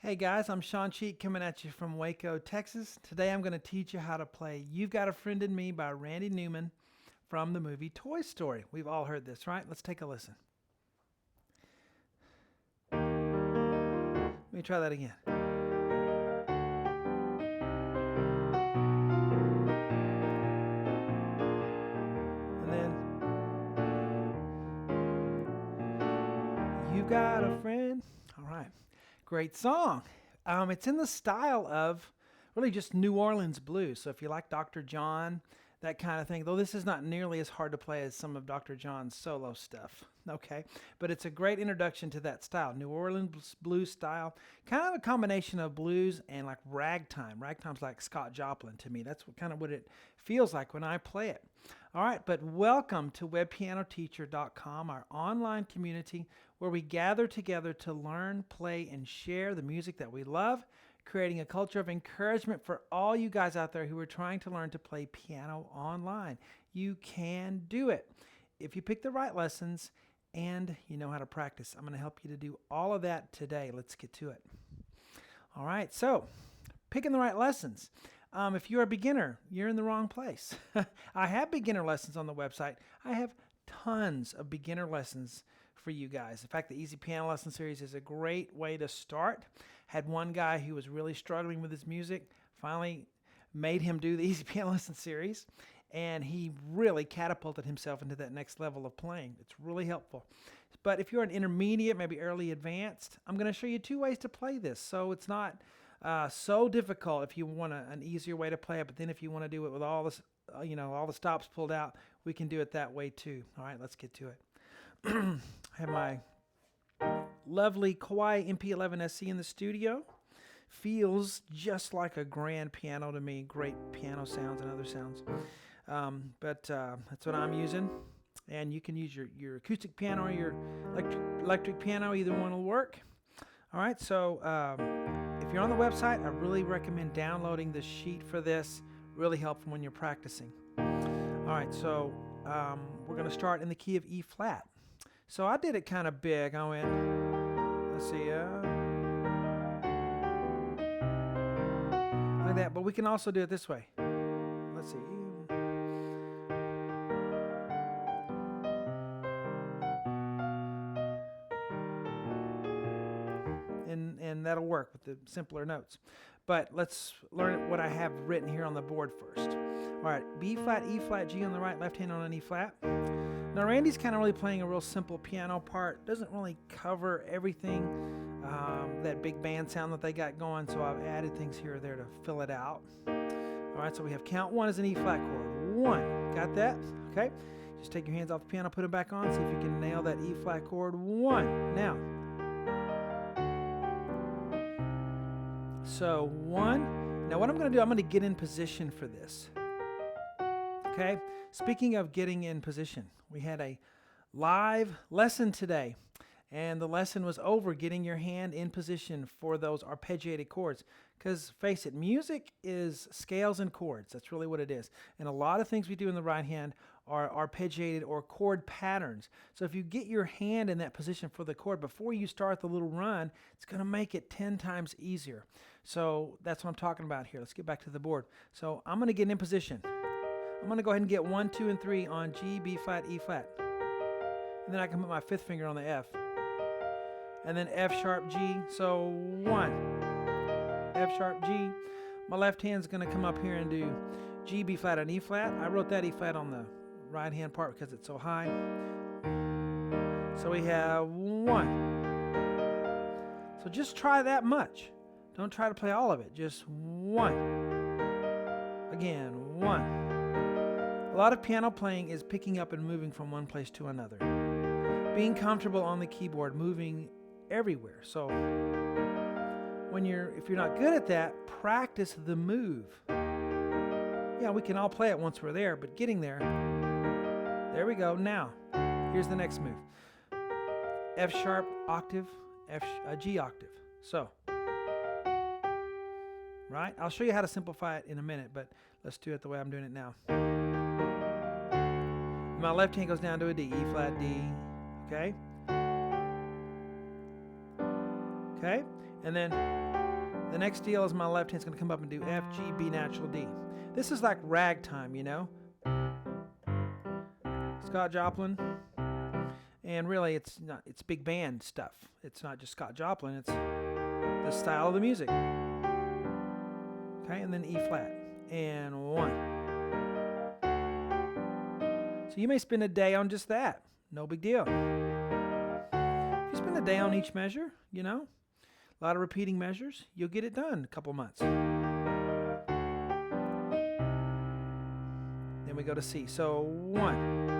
Hey guys, I'm Sean Cheek coming at you from Waco, Texas. Today I'm going to teach you how to play You've Got a Friend in Me by Randy Newman from the movie Toy Story. We've all heard this, right? Let's take a listen. Let me try that again. And then, you got a friend. All right, great song. It's in the style of really just New Orleans blues. So if you like Dr. John, that kind of thing, though this is not nearly as hard to play as some of Dr. John's solo stuff, okay? But it's a great introduction to that style, New Orleans blues style, kind of a combination of blues and like ragtime. Ragtime's like Scott Joplin to me. That's what it feels like when I play it. All right, but welcome to webpianoteacher.com, our online community where we gather together to learn, play, and share the music that we love, creating a culture of encouragement for all you guys out there who are trying to learn to play piano online. You can do it if you pick the right lessons and you know how to practice. I'm going to help you to do all of that today. Let's get to it. All right, so picking the right lessons. If you're a beginner, you're in the wrong place. I have beginner lessons on the website. I have tons of beginner lessons for you guys. In fact, the Easy Piano Lesson Series is a great way to start. Had one guy who was really struggling with his music, finally made him do the Easy Piano Lesson Series, and he really catapulted himself into that next level of playing. It's really helpful. But if you're an intermediate, maybe early advanced, I'm going to show you two ways to play this. So it's not so difficult if you want an easier way to play it, but then if you want to do it with all this, all the stops pulled out, we can do it that way too. All right, let's get to it. I have my lovely Kawai MP11 SC in the studio. Feels just like a grand piano to me. Great piano sounds and other sounds. But that's what I'm using. And you can use your acoustic piano or your electric piano. Either one will work. All right, so if you're on the website, I really recommend downloading the sheet for this. Really helpful when you're practicing. All right, so we're going to start in the key of E flat. So I did it kind of big. I went, let's see, like that. But we can also do it this way. Let's see. And that'll work with the simpler notes. But let's learn what I have written here on the board first. All right, B flat, E flat, G on the right, left hand on an E flat. Now Randy's kind of really playing a real simple piano part. Doesn't really cover everything, that big band sound that they got going, so I've added things here or there to fill it out. All right, so we have count one as an E flat chord. One, got that? Okay, just take your hands off the piano, put them back on, see if you can nail that E flat chord. One, now. So one, now what I'm going to do, I'm going to get in position for this. Okay, speaking of getting in position, we had a live lesson today, and the lesson was over getting your hand in position for those arpeggiated chords. Because face it, music is scales and chords. That's really what it is. And a lot of things we do in the right hand are arpeggiated or chord patterns. So if you get your hand in that position for the chord before you start the little run, it's going to make it 10 times easier. So that's what I'm talking about here. Let's get back to the board. So I'm going to get in position. I'm going to go ahead and get 1, 2, and 3 on G, B flat, E flat. And then I can put my fifth finger on the F. And then F sharp, G. So 1, F sharp, G. My left hand's going to come up here and do G, B flat, and E flat. I wrote that E flat on the right hand part because it's so high. So we have 1. So just try that much. Don't try to play all of it. Just 1. Again, 1. A lot of piano playing is picking up and moving from one place to another. Being comfortable on the keyboard, moving everywhere. So if you're not good at that, practice the move. Yeah, we can all play it once we're there, but getting there. There we go. Now, here's the next move. F sharp octave, G octave. So, right? I'll show you how to simplify it in a minute, but let's do it the way I'm doing it now. My left hand goes down to a D, E flat, D, okay? Okay? And then the next deal is my left hand's going to come up and do F, G, B natural, D. This is like ragtime, you know? Scott Joplin. And really, it's big band stuff. It's not just Scott Joplin, it's the style of the music. Okay, and then E flat. And 1. So you may spend a day on just that. No big deal. If you spend a day on each measure, you know, a lot of repeating measures, you'll get it done in a couple months. Then we go to C. So 1.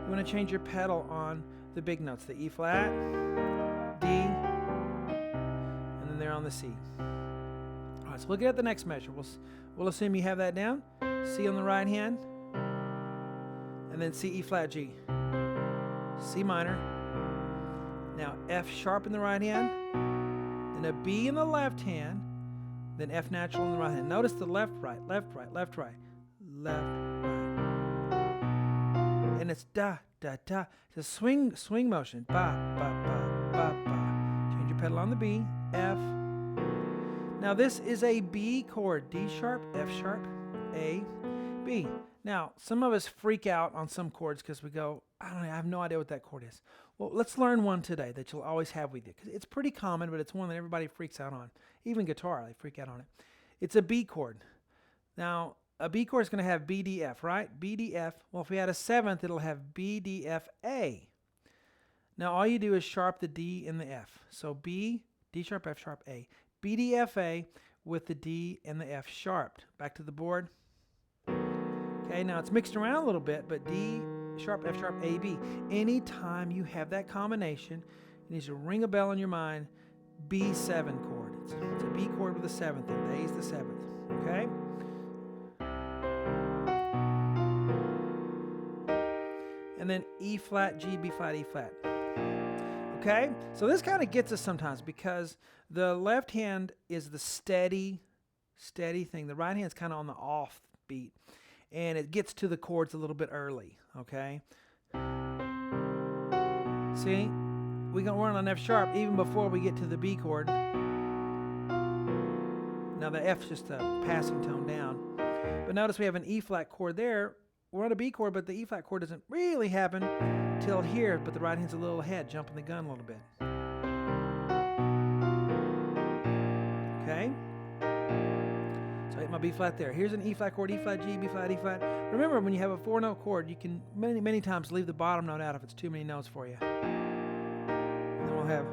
You want to change your pedal on the big notes, the E flat, D, and then they're on the C. All right, so looking at the next measure, we'll assume you have that down. C on the right hand, and then C, E flat, G. C minor. Now F sharp in the right hand, then a B in the left hand, then F natural in the right hand. Notice the left, right, left, right, left, right, left, right. And it's da, da, da. It's a swing motion. Ba, ba, ba, ba, ba. Change your pedal on the B, F. Now this is a B chord. D sharp, F sharp, A, B. Now, some of us freak out on some chords because we go, I have no idea what that chord is. Well, let's learn one today that you'll always have with you. Because it's pretty common, but it's one that everybody freaks out on. Even guitar, they freak out on it. It's a B chord. Now, a B chord is going to have B, D, F, right? B, D, F. Well, if we had a 7th, it'll have B, D, F, A. Now, all you do is sharp the D and the F. So B, D sharp, F sharp, A. B, D, F, A with the D and the F sharped. Back to the board. Okay, now it's mixed around a little bit, but D sharp, F sharp, A, B. Anytime you have that combination, it needs to ring a bell in your mind. B7 chord. It's a B chord with a 7th, and A is the 7th. Okay? And then E flat, G, B flat, E flat. Okay? So this kind of gets us sometimes because the left hand is the steady thing. The right hand's kind of on the off beat. And it gets to the chords a little bit early. Okay? See? We're on an F sharp even before we get to the B chord. Now the F's just a passing tone down. But notice we have an E flat chord there. We're on a B chord, but the E flat chord doesn't really happen till here, but the right hand's a little ahead, jumping the gun a little bit. Okay? So I hit my B flat there. Here's an E flat chord, E flat, G, B flat, E flat. Remember, when you have a 4-note chord, you can many times leave the bottom note out if it's too many notes for you. And then we'll have...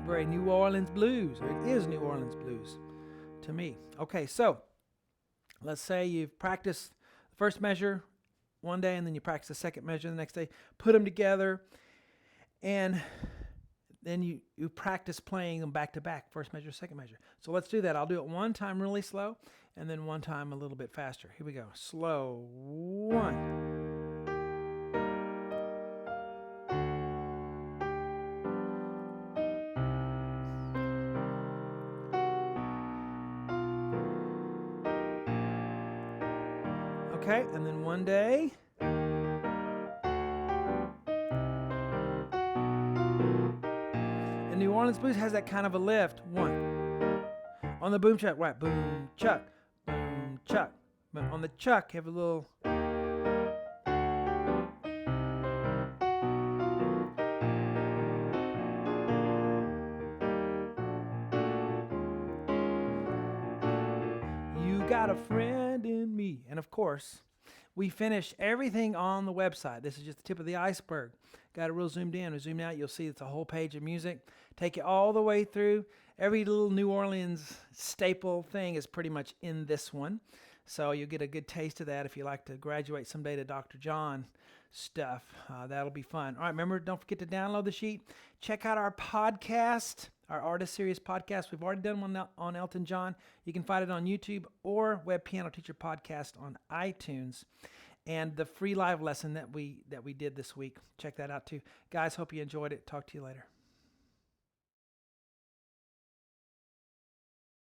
very New Orleans blues, or it is New Orleans blues to me. Okay, so let's say you've practiced the first measure one day and then you practice the second measure the next day. Put them together and then you practice playing them back to back, first measure, second measure. So let's do that. I'll do it one time really slow and then one time a little bit faster. Here we go. Slow. 1. Okay, and then one day. And New Orleans blues has that kind of a lift. 1. On the boom chuck, right, boom chuck, boom chuck. But on the chuck, you have a little. You got a friend in me. And of course, we finish everything on the website. This is just the tip of the iceberg. Got it real zoomed in or zoomed out. You'll see it's a whole page of music. Take it all the way through. Every little New Orleans staple thing is pretty much in this one. So you'll get a good taste of that if you like to graduate someday to Dr. John stuff. That'll be fun. All right, remember, don't forget to download the sheet. Check out our podcast, our Artist Series podcast. We've already done one on Elton John. You can find it on YouTube or Web Piano Teacher Podcast on iTunes. And the free live lesson that we did this week. Check that out too. Guys, hope you enjoyed it. Talk to you later.